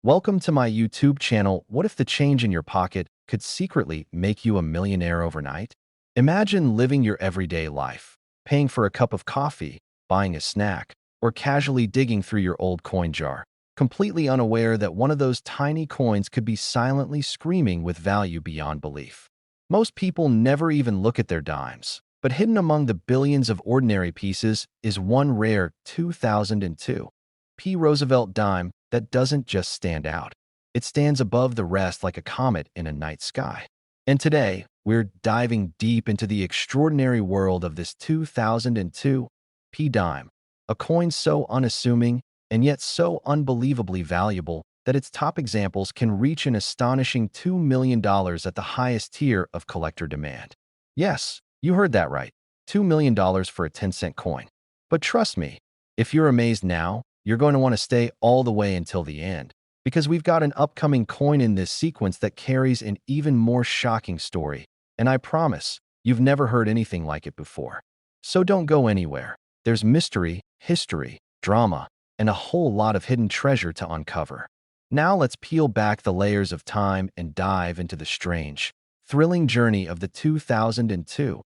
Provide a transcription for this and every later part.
Welcome to my YouTube channel. What if the change in your pocket could secretly make you a millionaire overnight? Imagine living your everyday life, paying for a cup of coffee, buying a snack, or casually digging through your old coin jar, completely unaware that one of those tiny coins could be silently screaming with value beyond belief. Most people never even look at their dimes, but hidden among the billions of ordinary pieces is one rare 2002 P. Roosevelt dime that doesn't just stand out. It stands above the rest like a comet in a night sky. And today, we're diving deep into the extraordinary world of this 2002 P dime, a coin so unassuming and yet so unbelievably valuable that its top examples can reach an astonishing $2 million at the highest tier of collector demand. Yes, you heard that right, $2 million for a 10-cent coin. But trust me, if you're amazed now, you're going to want to stay all the way until the end, because we've got an upcoming coin in this sequence that carries an even more shocking story, and I promise, you've never heard anything like it before. So don't go anywhere. There's mystery, history, drama, and a whole lot of hidden treasure to uncover. Now let's peel back the layers of time and dive into the strange, thrilling journey of the 2002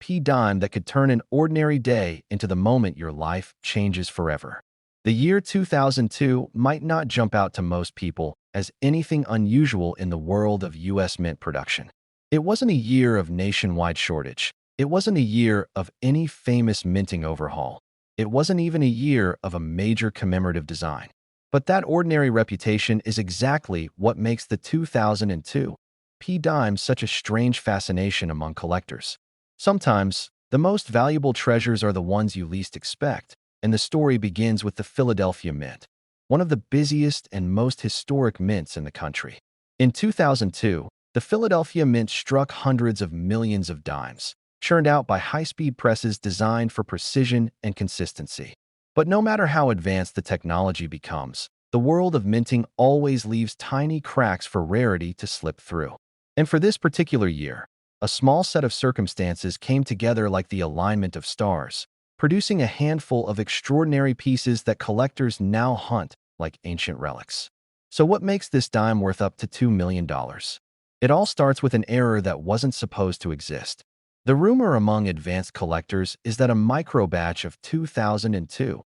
P dime that could turn an ordinary day into the moment your life changes forever. The year 2002 might not jump out to most people as anything unusual in the world of U.S. mint production. It wasn't a year of nationwide shortage. It wasn't a year of any famous minting overhaul. It wasn't even a year of a major commemorative design. But that ordinary reputation is exactly what makes the 2002 P dime such a strange fascination among collectors. Sometimes, the most valuable treasures are the ones you least expect, and the story begins with the Philadelphia Mint, one of the busiest and most historic mints in the country. In 2002, the Philadelphia Mint struck hundreds of millions of dimes, churned out by high-speed presses designed for precision and consistency. But no matter how advanced the technology becomes, the world of minting always leaves tiny cracks for rarity to slip through. And for this particular year, a small set of circumstances came together like the alignment of stars, producing a handful of extraordinary pieces that collectors now hunt like ancient relics. So what makes this dime worth up to $2 million? It all starts with an error that wasn't supposed to exist. The rumor among advanced collectors is that a micro batch of 2002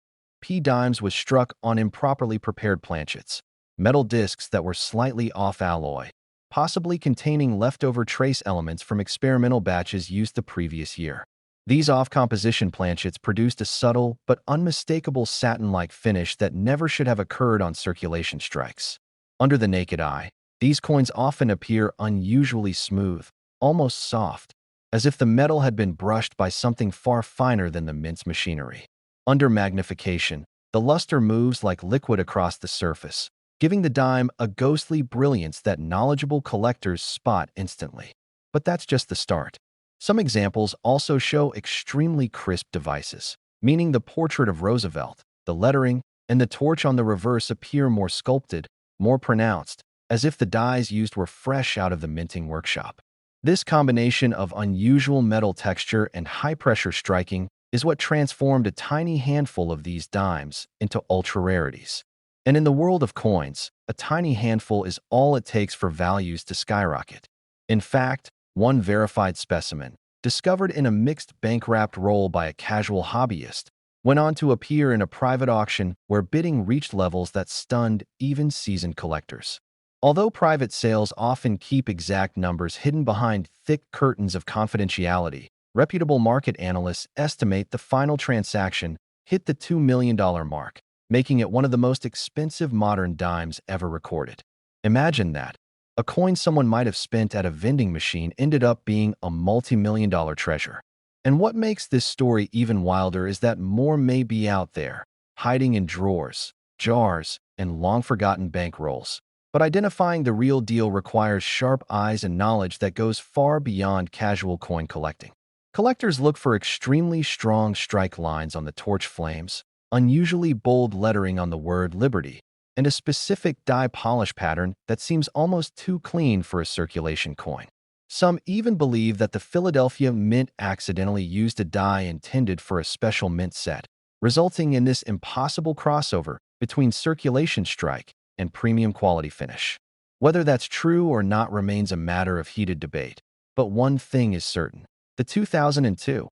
P dimes was struck on improperly prepared planchets, metal discs that were slightly off alloy, possibly containing leftover trace elements from experimental batches used the previous year. These off-composition planchets produced a subtle but unmistakable satin-like finish that never should have occurred on circulation strikes. Under the naked eye, these coins often appear unusually smooth, almost soft, as if the metal had been brushed by something far finer than the mint's machinery. Under magnification, the luster moves like liquid across the surface, giving the dime a ghostly brilliance that knowledgeable collectors spot instantly. But that's just the start. Some examples also show extremely crisp devices, meaning the portrait of Roosevelt, the lettering, and the torch on the reverse appear more sculpted, more pronounced, as if the dies used were fresh out of the minting workshop. This combination of unusual metal texture and high-pressure striking is what transformed a tiny handful of these dimes into ultra-rarities. And in the world of coins, a tiny handful is all it takes for values to skyrocket. In fact, one verified specimen, discovered in a mixed bank-wrapped roll by a casual hobbyist, went on to appear in a private auction where bidding reached levels that stunned even seasoned collectors. Although private sales often keep exact numbers hidden behind thick curtains of confidentiality, reputable market analysts estimate the final transaction hit the $2 million mark, making it one of the most expensive modern dimes ever recorded. Imagine that. A coin someone might have spent at a vending machine ended up being a multi-million-dollar treasure. And what makes this story even wilder is that more may be out there, hiding in drawers, jars, and long-forgotten bank rolls. But identifying the real deal requires sharp eyes and knowledge that goes far beyond casual coin collecting. Collectors look for extremely strong strike lines on the torch flames, unusually bold lettering on the word Liberty, and a specific die polish pattern that seems almost too clean for a circulation coin. Some even believe that the Philadelphia Mint accidentally used a die intended for a special mint set, resulting in this impossible crossover between circulation strike and premium quality finish. Whether that's true or not remains a matter of heated debate. But one thing is certain. The 2002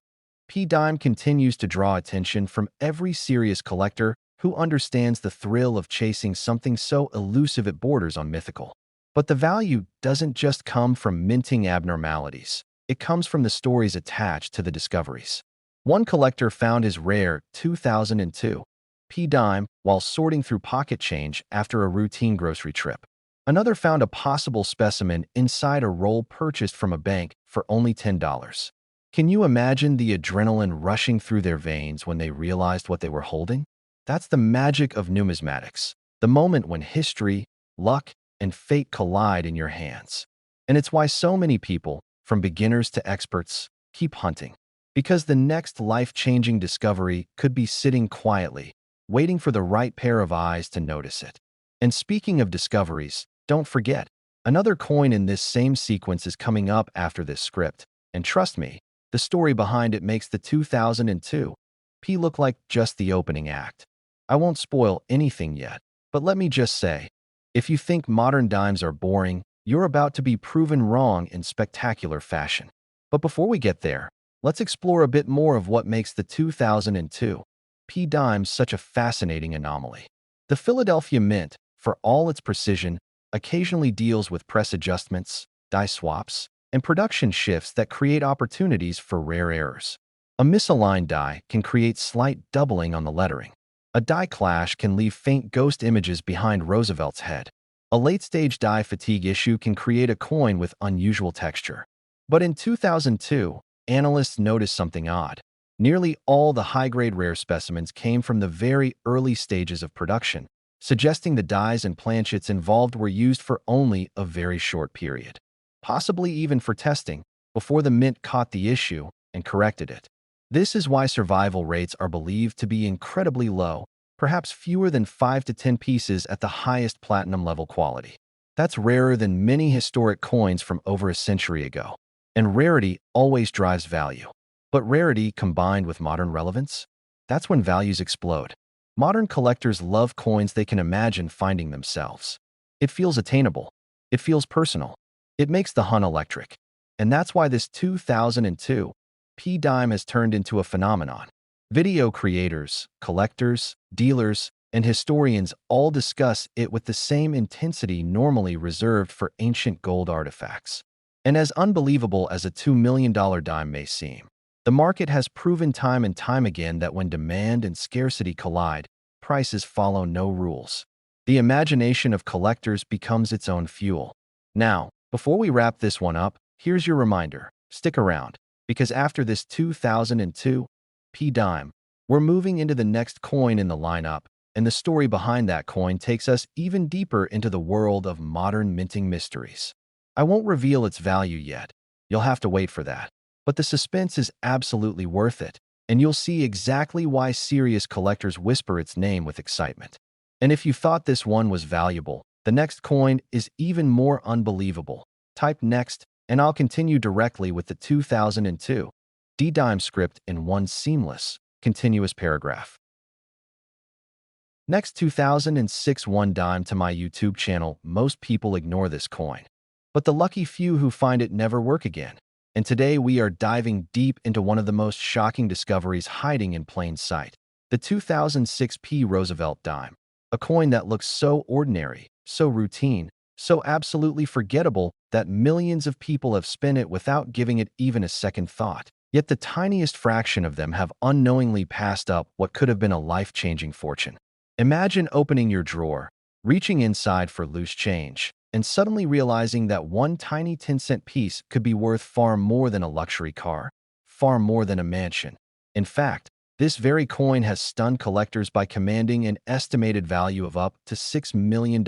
P-Dime continues to draw attention from every serious collector who understands the thrill of chasing something so elusive it borders on mythical. But the value doesn't just come from minting abnormalities. It comes from the stories attached to the discoveries. One collector found his rare 2002 P-Dime while sorting through pocket change after a routine grocery trip. Another found a possible specimen inside a roll purchased from a bank for only $10. Can you imagine the adrenaline rushing through their veins when they realized what they were holding? That's the magic of numismatics, the moment when history, luck, and fate collide in your hands. And it's why so many people, from beginners to experts, keep hunting. Because the next life-changing discovery could be sitting quietly, waiting for the right pair of eyes to notice it. And speaking of discoveries, don't forget, another coin in this same sequence is coming up after this script. And trust me, the story behind it makes the 2002 P look like just the opening act. I won't spoil anything yet, but let me just say, if you think modern dimes are boring, you're about to be proven wrong in spectacular fashion. But before we get there, let's explore a bit more of what makes the 2002 P dime such a fascinating anomaly. The Philadelphia Mint, for all its precision, occasionally deals with press adjustments, die swaps, and production shifts that create opportunities for rare errors. A misaligned die can create slight doubling on the lettering. A die clash can leave faint ghost images behind Roosevelt's head. A late-stage die fatigue issue can create a coin with unusual texture. But in 2002, analysts noticed something odd. Nearly all the high-grade rare specimens came from the very early stages of production, suggesting the dies and planchets involved were used for only a very short period, possibly even for testing, before the mint caught the issue and corrected it. This is why survival rates are believed to be incredibly low, perhaps fewer than 5 to 10 pieces at the highest platinum level quality. That's rarer than many historic coins from over a century ago. And rarity always drives value. But rarity combined with modern relevance? That's when values explode. Modern collectors love coins they can imagine finding themselves. It feels attainable. It feels personal. It makes the hunt electric. And that's why this 2002 P-Dime has turned into a phenomenon. Video creators, collectors, dealers, and historians all discuss it with the same intensity normally reserved for ancient gold artifacts. And as unbelievable as a $2 million dime may seem, the market has proven time and time again that when demand and scarcity collide, prices follow no rules. The imagination of collectors becomes its own fuel. Now, before we wrap this one up, here's your reminder. Stick around, because after this 2002 P-Dime, we're moving into the next coin in the lineup, and the story behind that coin takes us even deeper into the world of modern minting mysteries. I won't reveal its value yet. You'll have to wait for that. But the suspense is absolutely worth it, and you'll see exactly why serious collectors whisper its name with excitement. And if you thought this one was valuable, the next coin is even more unbelievable. Type next, and I'll continue directly with the 2002 D-Dime script in one seamless, continuous paragraph. Next 2006 1 dime to my YouTube channel. Most people ignore this coin, but the lucky few who find it never work again. And today we are diving deep into one of the most shocking discoveries hiding in plain sight. The 2006 P. Roosevelt dime. A coin that looks so ordinary, so routine, so absolutely forgettable that millions of people have spent it without giving it even a second thought. Yet the tiniest fraction of them have unknowingly passed up what could have been a life-changing fortune. Imagine opening your drawer, reaching inside for loose change, and suddenly realizing that one tiny 10-cent piece could be worth far more than a luxury car, far more than a mansion. In fact, this very coin has stunned collectors by commanding an estimated value of up to $6 million,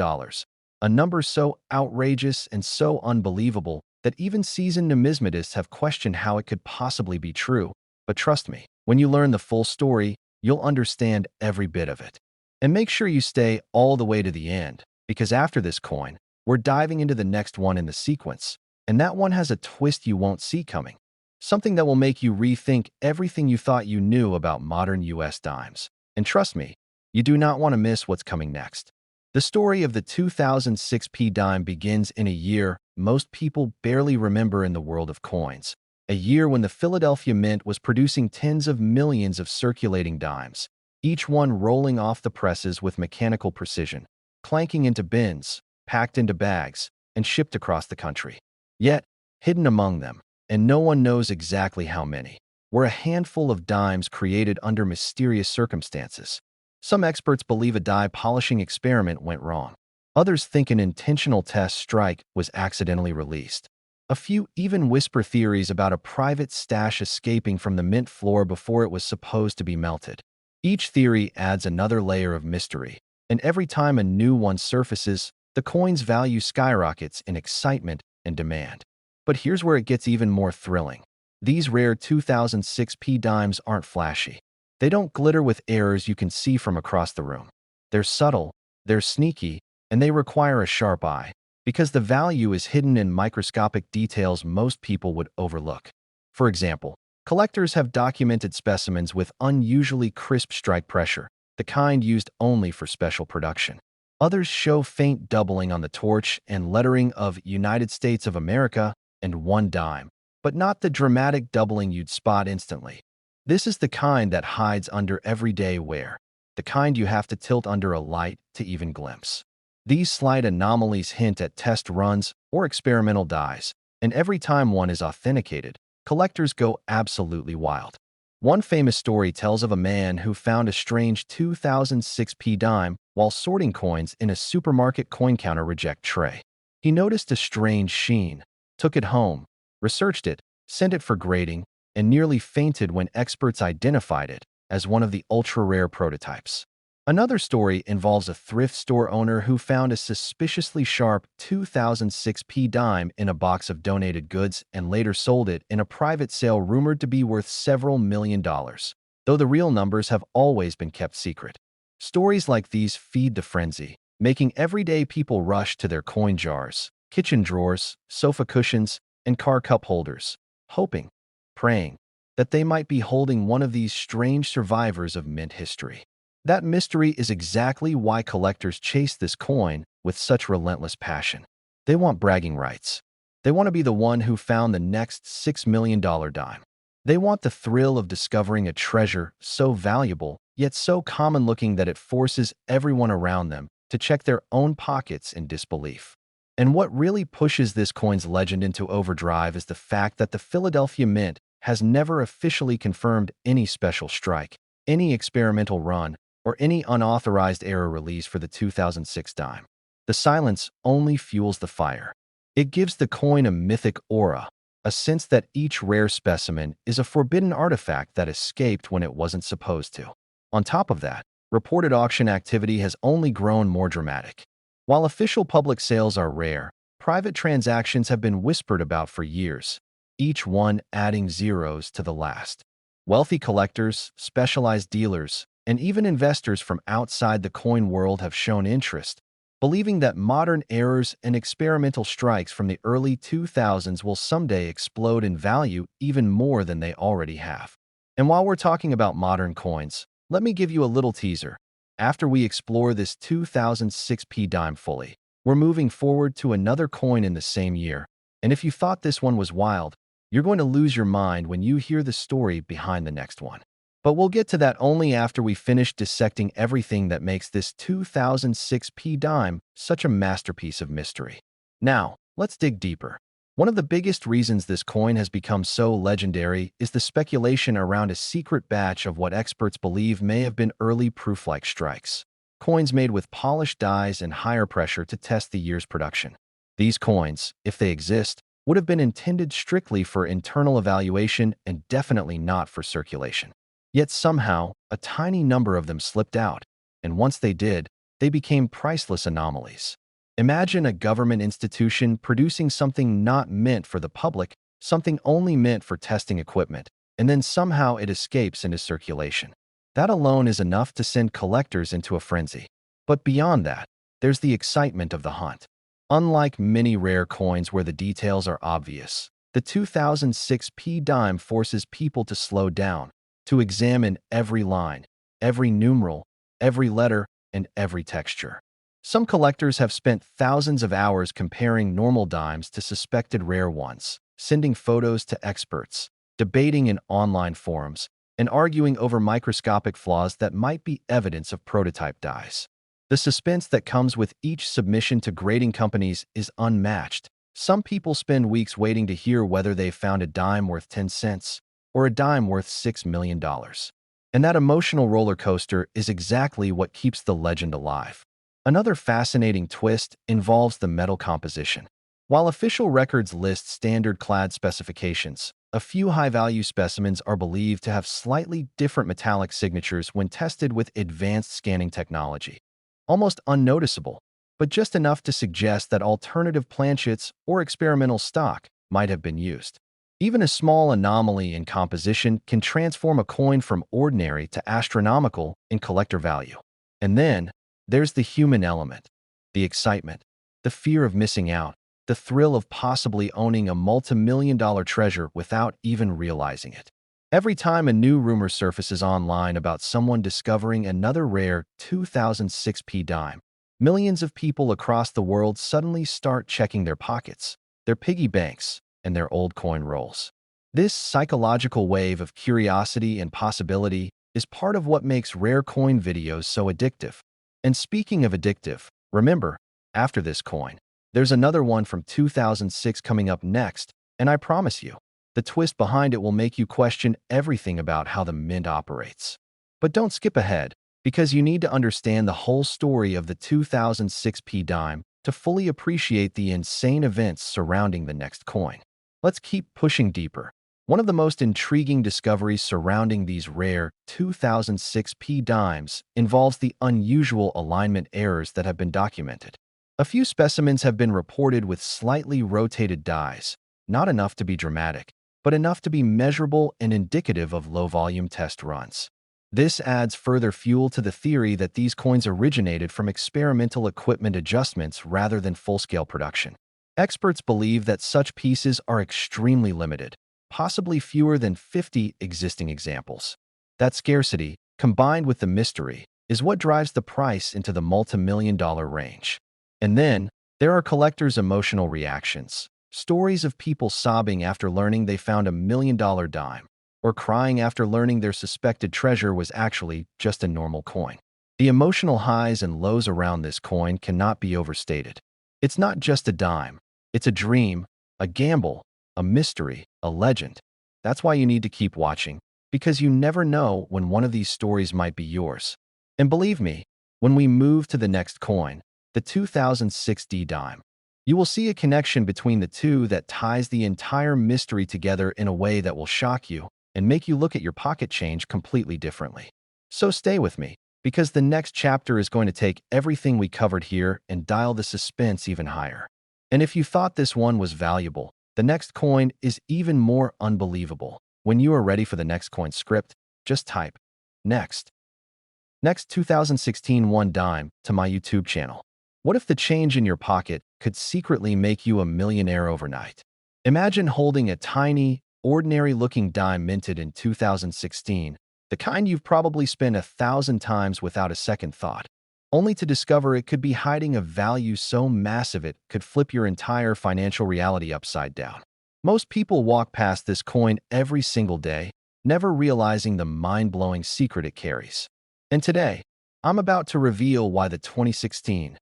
a number so outrageous and so unbelievable that even seasoned numismatists have questioned how it could possibly be true. But trust me, when you learn the full story, you'll understand every bit of it. And make sure you stay all the way to the end, because after this coin, we're diving into the next one in the sequence, and that one has a twist you won't see coming. Something that will make you rethink everything you thought you knew about modern US dimes. And trust me, you do not want to miss what's coming next. The story of the 2006 P dime begins in a year most people barely remember in the world of coins. A year when the Philadelphia Mint was producing tens of millions of circulating dimes, each one rolling off the presses with mechanical precision, clanking into bins, packed into bags, and shipped across the country. Yet, hidden among them, and no one knows exactly how many, were a handful of dimes created under mysterious circumstances. Some experts believe a die polishing experiment went wrong. Others think an intentional test strike was accidentally released. A few even whisper theories about a private stash escaping from the mint floor before it was supposed to be melted. Each theory adds another layer of mystery, and every time a new one surfaces, the coin's value skyrockets in excitement and demand. But here's where it gets even more thrilling. These rare 2006 P dimes aren't flashy. They don't glitter with errors you can see from across the room. They're subtle, they're sneaky, and they require a sharp eye, because the value is hidden in microscopic details most people would overlook. For example, collectors have documented specimens with unusually crisp strike pressure, the kind used only for special production. Others show faint doubling on the torch and lettering of United States of America and 1 dime, but not the dramatic doubling you'd spot instantly. This is the kind that hides under everyday wear, the kind you have to tilt under a light to even glimpse. These slight anomalies hint at test runs or experimental dies, and every time one is authenticated, collectors go absolutely wild. One famous story tells of a man who found a strange 2006 P dime while sorting coins in a supermarket coin counter reject tray. He noticed a strange sheen, took it home, researched it, sent it for grading, and nearly fainted when experts identified it as one of the ultra-rare prototypes. Another story involves a thrift store owner who found a suspiciously sharp 2006 P dime in a box of donated goods and later sold it in a private sale rumored to be worth several $1,000,000, though the real numbers have always been kept secret. Stories like these feed the frenzy, making everyday people rush to their coin jars, kitchen drawers, sofa cushions, and car cup holders, hoping, praying, that they might be holding one of these strange survivors of mint history. That mystery is exactly why collectors chase this coin with such relentless passion. They want bragging rights. They want to be the one who found the next $6 million dime. They want the thrill of discovering a treasure so valuable, yet so common-looking that it forces everyone around them to check their own pockets in disbelief. And what really pushes this coin's legend into overdrive is the fact that the Philadelphia Mint has never officially confirmed any special strike, any experimental run, or any unauthorized error release for the 2006 dime. The silence only fuels the fire. It gives the coin a mythic aura, a sense that each rare specimen is a forbidden artifact that escaped when it wasn't supposed to. On top of that, reported auction activity has only grown more dramatic. While official public sales are rare, private transactions have been whispered about for years, each one adding zeros to the last. Wealthy collectors, specialized dealers, and even investors from outside the coin world have shown interest, believing that modern errors and experimental strikes from the early 2000s will someday explode in value even more than they already have. And while we're talking about modern coins, let me give you a little teaser. After we explore this 2006 P dime fully, we're moving forward to another coin in the same year. And if you thought this one was wild, you're going to lose your mind when you hear the story behind the next one. But we'll get to that only after we finish dissecting everything that makes this 2006 P dime such a masterpiece of mystery. Now, let's dig deeper. One of the biggest reasons this coin has become so legendary is the speculation around a secret batch of what experts believe may have been early proof-like strikes. Coins made with polished dies and higher pressure to test the year's production. These coins, if they exist, would have been intended strictly for internal evaluation and definitely not for circulation. Yet somehow, a tiny number of them slipped out, and once they did, they became priceless anomalies. Imagine a government institution producing something not meant for the public, something only meant for testing equipment, and then somehow it escapes into circulation. That alone is enough to send collectors into a frenzy. But beyond that, there's the excitement of the hunt. Unlike many rare coins where the details are obvious, the 2006 P dime forces people to slow down, to examine every line, every numeral, every letter, and every texture. Some collectors have spent thousands of hours comparing normal dimes to suspected rare ones, sending photos to experts, debating in online forums, and arguing over microscopic flaws that might be evidence of prototype dies. The suspense that comes with each submission to grading companies is unmatched. Some people spend weeks waiting to hear whether they've found a dime worth 10 cents or a dime worth $6 million. And that emotional roller coaster is exactly what keeps the legend alive. Another fascinating twist involves the metal composition. While official records list standard clad specifications, a few high-value specimens are believed to have slightly different metallic signatures when tested with advanced scanning technology. Almost unnoticeable, but just enough to suggest that alternative planchets or experimental stock might have been used. Even a small anomaly in composition can transform a coin from ordinary to astronomical in collector value. And then, there's the human element, the excitement, the fear of missing out, the thrill of possibly owning a multi-million-dollar treasure without even realizing it. Every time a new rumor surfaces online about someone discovering another rare 2006 P dime, millions of people across the world suddenly start checking their pockets, their piggy banks, and their old coin rolls. This psychological wave of curiosity and possibility is part of what makes rare coin videos so addictive. And speaking of addictive, remember, after this coin, there's another one from 2006 coming up next, and I promise you, the twist behind it will make you question everything about how the mint operates. But don't skip ahead, because you need to understand the whole story of the 2006 P dime to fully appreciate the insane events surrounding the next coin. Let's keep pushing deeper. One of the most intriguing discoveries surrounding these rare 2006 P dimes involves the unusual alignment errors that have been documented. A few specimens have been reported with slightly rotated dies, not enough to be dramatic, but enough to be measurable and indicative of low-volume test runs. This adds further fuel to the theory that these coins originated from experimental equipment adjustments rather than full-scale production. Experts believe that such pieces are extremely limited, possibly fewer than 50 existing examples. That scarcity, combined with the mystery, is what drives the price into the multi-million-dollar range. And then, there are collectors' emotional reactions. Stories of people sobbing after learning they found a $1 million dime, or crying after learning their suspected treasure was actually just a normal coin. The emotional highs and lows around this coin cannot be overstated. It's not just a dime. It's a dream, a gamble, a mystery, a legend. That's why you need to keep watching, because you never know when one of these stories might be yours. And believe me, when we move to the next coin, the 2006 D dime, you will see a connection between the two that ties the entire mystery together in a way that will shock you and make you look at your pocket change completely differently. So stay with me, because the next chapter is going to take everything we covered here and dial the suspense even higher. And if you thought this one was valuable, the next coin is even more unbelievable. When you are ready for the next coin script, just type next. Next 2016 1 dime to my YouTube channel. What if the change in your pocket could secretly make you a millionaire overnight? Imagine holding a tiny, ordinary-looking dime minted in 2016, the kind you've probably spent 1,000 times without a second thought, only to discover it could be hiding a value so massive it could flip your entire financial reality upside down. Most people walk past this coin every single day, never realizing the mind-blowing secret it carries. And today, I'm about to reveal why the 2016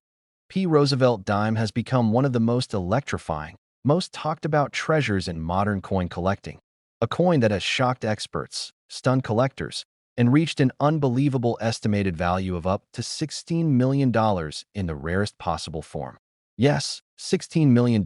P. Roosevelt dime has become one of the most electrifying, most talked about treasures in modern coin collecting. A coin that has shocked experts, stunned collectors, and reached an unbelievable estimated value of up to $16 million in the rarest possible form. Yes, $16 million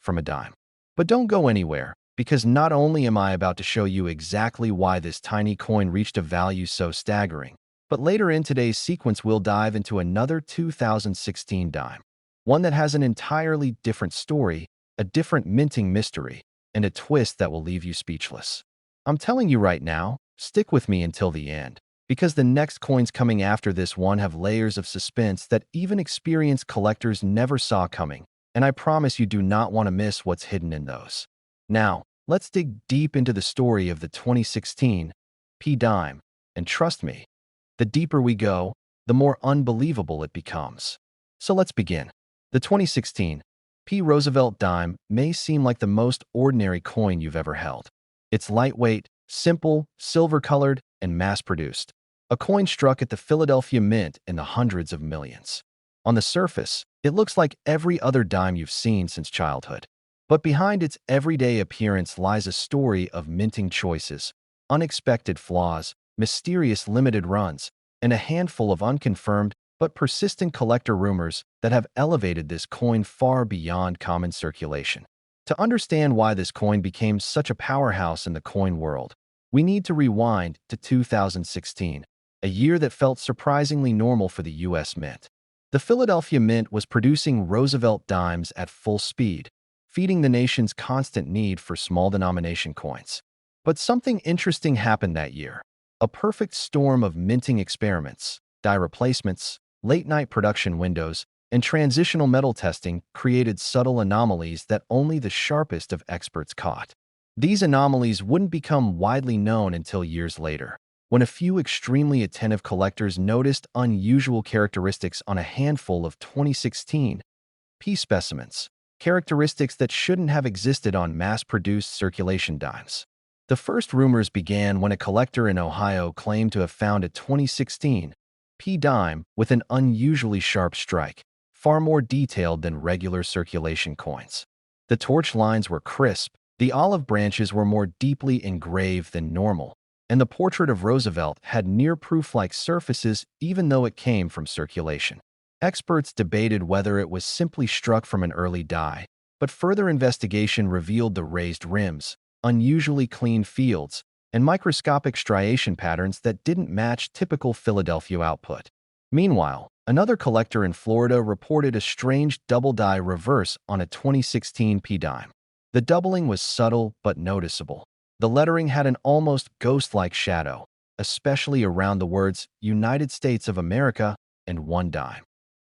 from a dime. But don't go anywhere, because not only am I about to show you exactly why this tiny coin reached a value so staggering, but later in today's sequence we'll dive into another 2016 dime, one that has an entirely different story, a different minting mystery, and a twist that will leave you speechless. I'm telling you right now, stick with me until the end, because the next coins coming after this one have layers of suspense that even experienced collectors never saw coming, and I promise you do not want to miss what's hidden in those. Now, let's dig deep into the story of the 2016 P dime, and trust me, the deeper we go, the more unbelievable it becomes. So let's begin. The 2016 P. Roosevelt dime may seem like the most ordinary coin you've ever held. It's lightweight, simple, silver-colored, and mass-produced. A coin struck at the Philadelphia Mint in the hundreds of millions. On the surface, it looks like every other dime you've seen since childhood. But behind its everyday appearance lies a story of minting choices, unexpected flaws, mysterious limited runs, and a handful of unconfirmed but persistent collector rumors that have elevated this coin far beyond common circulation. To understand why this coin became such a powerhouse in the coin world, we need to rewind to 2016, a year that felt surprisingly normal for the U.S. Mint. The Philadelphia Mint was producing Roosevelt dimes at full speed, feeding the nation's constant need for small-denomination coins. But something interesting happened that year. A perfect storm of minting experiments, die replacements, late-night production windows, and transitional metal testing created subtle anomalies that only the sharpest of experts caught. These anomalies wouldn't become widely known until years later, when a few extremely attentive collectors noticed unusual characteristics on a handful of 2016 P specimens, characteristics that shouldn't have existed on mass-produced circulation dimes. The first rumors began when a collector in Ohio claimed to have found a 2016 P dime with an unusually sharp strike, far more detailed than regular circulation coins. The torch lines were crisp, the olive branches were more deeply engraved than normal, and the portrait of Roosevelt had near-proof-like surfaces even though it came from circulation. Experts debated whether it was simply struck from an early die, but further investigation revealed the raised rims, unusually clean fields, and microscopic striation patterns that didn't match typical Philadelphia output. Meanwhile, another collector in Florida reported a strange double-die reverse on a 2016 P dime. The doubling was subtle but noticeable. The lettering had an almost ghost-like shadow, especially around the words United States of America and one dime.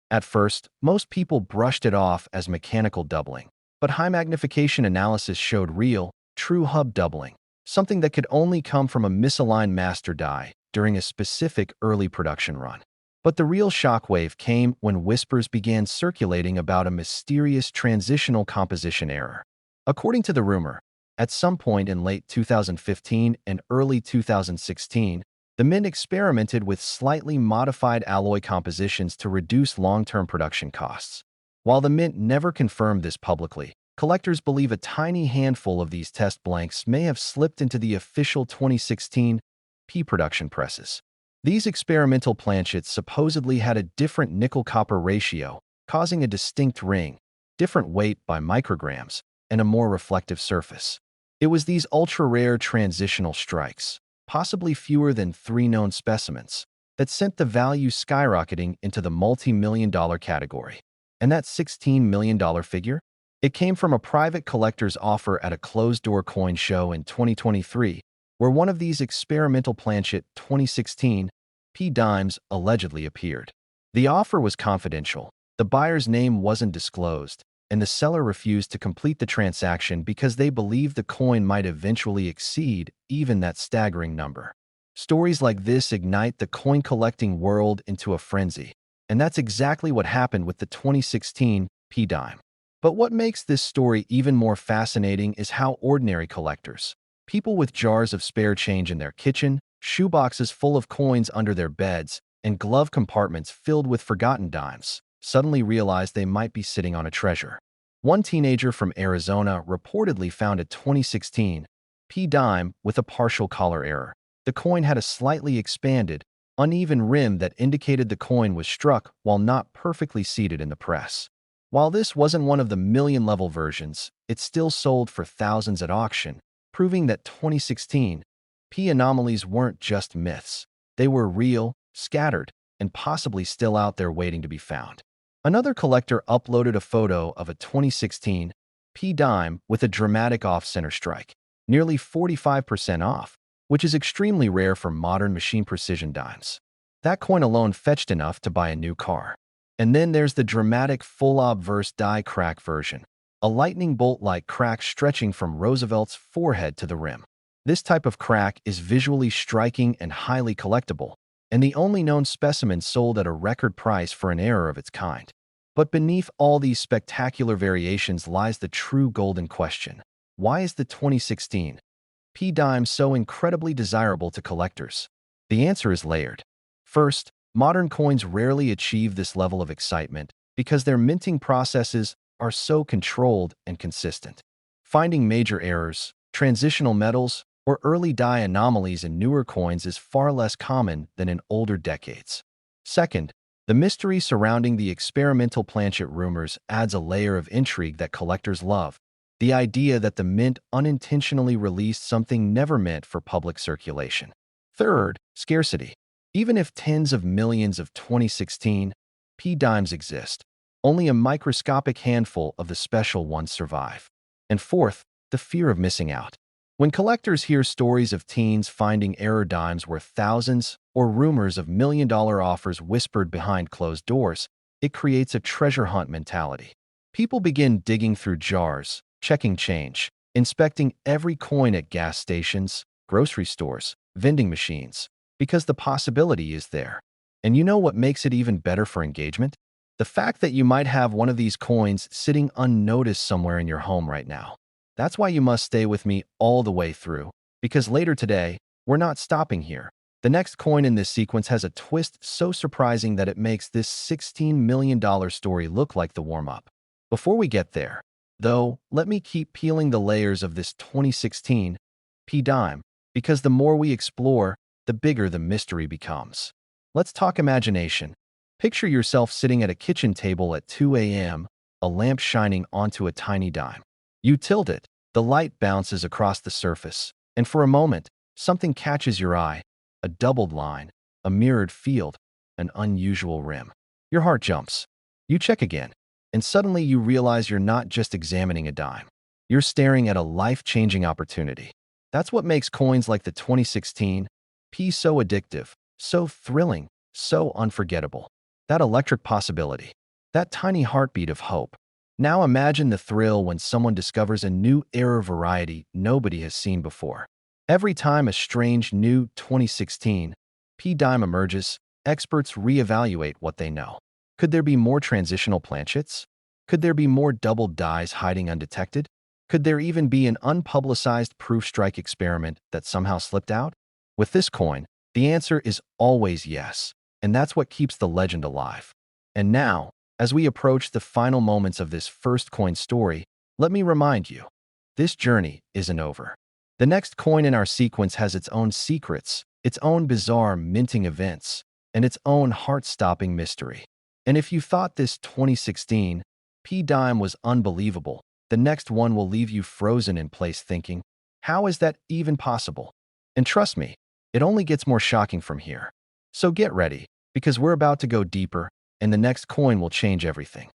At first, most people brushed it off as mechanical doubling, but high-magnification analysis showed real, true hub doubling, something that could only come from a misaligned master die during a specific early production run. But the real shockwave came when whispers began circulating about a mysterious transitional composition error. According to the rumor, at some point in late 2015 and early 2016, the Mint experimented with slightly modified alloy compositions to reduce long-term production costs. While the Mint never confirmed this publicly, collectors believe a tiny handful of these test blanks may have slipped into the official 2016 P production presses. These experimental planchets supposedly had a different nickel-copper ratio, causing a distinct ring, different weight by micrograms, and a more reflective surface. It was these ultra-rare transitional strikes, possibly fewer than 3 known specimens, that sent the value skyrocketing into the multi-million-dollar category. And that $16 million figure? It came from a private collector's offer at a closed-door coin show in 2023, where one of these experimental planchet 2016 P dimes allegedly appeared. The offer was confidential, the buyer's name wasn't disclosed, and the seller refused to complete the transaction because they believed the coin might eventually exceed even that staggering number. Stories like this ignite the coin collecting world into a frenzy, and that's exactly what happened with the 2016 P dime. But what makes this story even more fascinating is how ordinary collectors, people with jars of spare change in their kitchen, shoeboxes full of coins under their beds, and glove compartments filled with forgotten dimes, suddenly realized they might be sitting on a treasure. One teenager from Arizona reportedly found a 2016 P dime with a partial color error. The coin had a slightly expanded, uneven rim that indicated the coin was struck while not perfectly seated in the press. While this wasn't one of the million-level versions, it still sold for thousands at auction, proving that 2016 P anomalies weren't just myths. They were real, scattered, and possibly still out there waiting to be found. Another collector uploaded a photo of a 2016 P dime with a dramatic off-center strike, nearly 45% off, which is extremely rare for modern machine precision dimes. That coin alone fetched enough to buy a new car. And then there's the dramatic full obverse die crack version, a lightning bolt-like crack stretching from Roosevelt's forehead to the rim. This type of crack is visually striking and highly collectible, and the only known specimen sold at a record price for an error of its kind. But beneath all these spectacular variations lies the true golden question. Why is the 2016 P dime so incredibly desirable to collectors? The answer is layered. First, modern coins rarely achieve this level of excitement because their minting processes are so controlled and consistent. Finding major errors, transitional metals, or early die anomalies in newer coins is far less common than in older decades. Second, the mystery surrounding the experimental planchet rumors adds a layer of intrigue that collectors love. The idea that the mint unintentionally released something never meant for public circulation. Third, scarcity. Even if tens of millions of 2016 P dimes exist, only a microscopic handful of the special ones survive. And fourth, the fear of missing out. When collectors hear stories of teens finding error dimes worth thousands or rumors of million-dollar offers whispered behind closed doors, it creates a treasure hunt mentality. People begin digging through jars, checking change, inspecting every coin at gas stations, grocery stores, vending machines, because the possibility is there. And you know what makes it even better for engagement? The fact that you might have one of these coins sitting unnoticed somewhere in your home right now. That's why you must stay with me all the way through, because later today, we're not stopping here. The next coin in this sequence has a twist so surprising that it makes this $16 million story look like the warm-up. Before we get there, though, let me keep peeling the layers of this 2016 P dime, because the more we explore, the bigger the mystery becomes. Let's talk imagination. Picture yourself sitting at a kitchen table at 2 a.m., a lamp shining onto a tiny dime. You tilt it, the light bounces across the surface, and for a moment, something catches your eye, a doubled line, a mirrored field, an unusual rim. Your heart jumps. You check again, and suddenly you realize you're not just examining a dime. You're staring at a life-changing opportunity. That's what makes coins like the 2016 P so addictive, so thrilling, so unforgettable. That electric possibility, that tiny heartbeat of hope. Now imagine the thrill when someone discovers a new error variety nobody has seen before. Every time a strange new 2016 P dime emerges, experts reevaluate what they know. Could there be more transitional planchets? Could there be more doubled dies hiding undetected? Could there even be an unpublicized proof strike experiment that somehow slipped out? With this coin, the answer is always yes, and that's what keeps the legend alive. And now, as we approach the final moments of this first coin story, let me remind you, this journey isn't over. The next coin in our sequence has its own secrets, its own bizarre minting events, and its own heart-stopping mystery. And if you thought this 2016 P dime was unbelievable, the next one will leave you frozen in place thinking, how is that even possible? And trust me, it only gets more shocking from here. So get ready, because we're about to go deeper, and the next coin will change everything.